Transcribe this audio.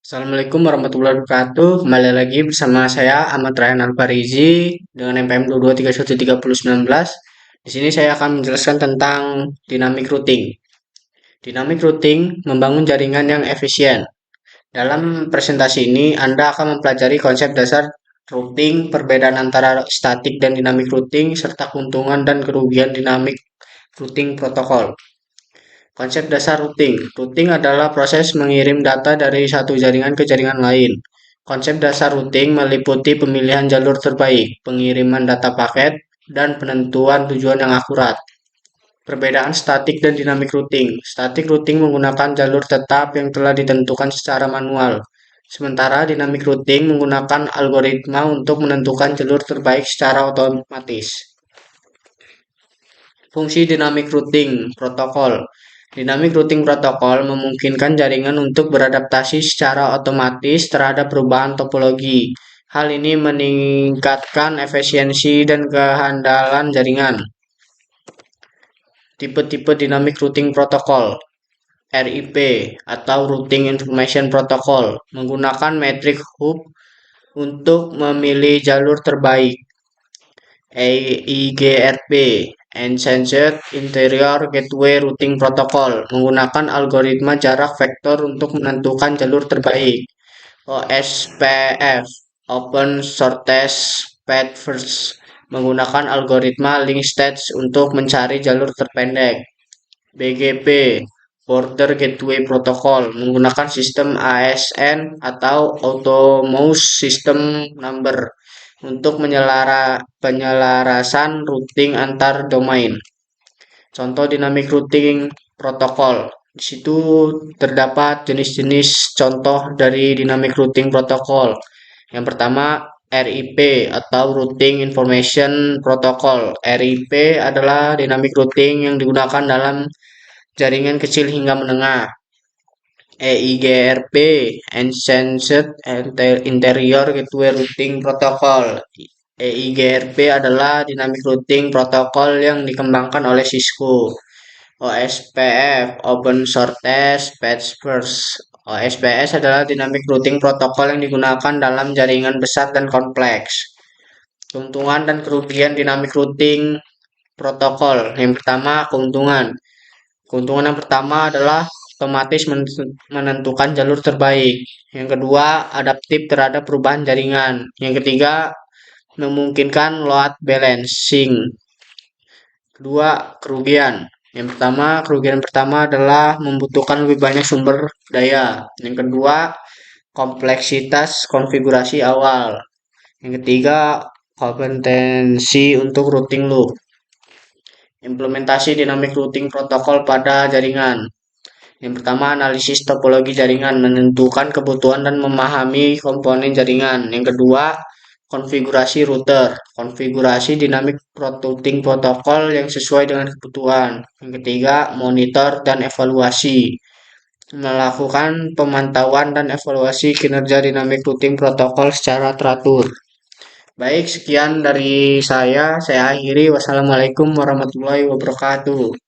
Assalamualaikum warahmatullahi wabarakatuh. Kembali lagi bersama saya Ahmad Rayhan Alfarizi dengan NPM 22313019. Di sini saya akan menjelaskan tentang dynamic routing. Dynamic routing membangun jaringan yang efisien. Dalam presentasi ini, Anda akan mempelajari konsep dasar routing, perbedaan antara static dan dynamic routing, serta keuntungan dan kerugian dynamic routing protokol. Konsep dasar routing. Routing adalah proses mengirim data dari satu jaringan ke jaringan lain. Konsep dasar routing meliputi pemilihan jalur terbaik, pengiriman data paket, dan penentuan tujuan yang akurat. Perbedaan static dan dynamic routing. Static routing menggunakan jalur tetap yang telah ditentukan secara manual. Sementara dynamic routing menggunakan algoritma untuk menentukan jalur terbaik secara otomatis. Fungsi dynamic routing protokol. Dynamic routing protokol memungkinkan jaringan untuk beradaptasi secara otomatis terhadap perubahan topologi. Hal ini meningkatkan efisiensi dan kehandalan jaringan. Tipe-tipe Dynamic Routing Protocol RIP atau Routing Information Protocol menggunakan metrik hub untuk memilih jalur terbaik. EIGRP Enhanced Interior Gateway Routing Protocol menggunakan algoritma jarak vektor untuk menentukan jalur terbaik. OSPF Open Shortest Path First menggunakan algoritma link stage untuk mencari jalur terpendek. BGP Border Gateway Protocol menggunakan sistem ASN atau Autonomous System Number untuk penyelarasan routing antar domain. Contoh dynamic routing protokol. Di situ terdapat jenis-jenis contoh dari dynamic routing protokol. Yang pertama RIP atau Routing Information Protocol. RIP adalah dynamic routing yang digunakan dalam jaringan kecil hingga menengah. EIGRP Enhanced Interior Gateway Routing Protocol. EIGRP adalah dynamic routing protokol yang dikembangkan oleh Cisco. OSPF Open Shortest Path First. OSPF adalah dynamic routing protokol yang digunakan dalam jaringan besar dan kompleks. Keuntungan dan kerugian dynamic routing protokol. Yang pertama, keuntungan. Keuntungan yang pertama adalah otomatis menentukan jalur terbaik. Yang kedua, adaptif terhadap perubahan jaringan. Yang ketiga, memungkinkan load balancing. Kedua, kerugian. Kerugian pertama adalah membutuhkan lebih banyak sumber daya. Yang kedua, kompleksitas konfigurasi awal. Yang ketiga, kompetensi untuk routing loop. Implementasi dynamic routing protokol pada jaringan. Yang pertama, analisis topologi jaringan, menentukan kebutuhan dan memahami komponen jaringan. Yang kedua, konfigurasi router, konfigurasi dynamic routing protokol yang sesuai dengan kebutuhan. Yang ketiga, monitor dan evaluasi, melakukan pemantauan dan evaluasi kinerja dynamic routing protokol secara teratur. Baik, sekian dari saya akhiri. Wassalamualaikum warahmatullahi wabarakatuh.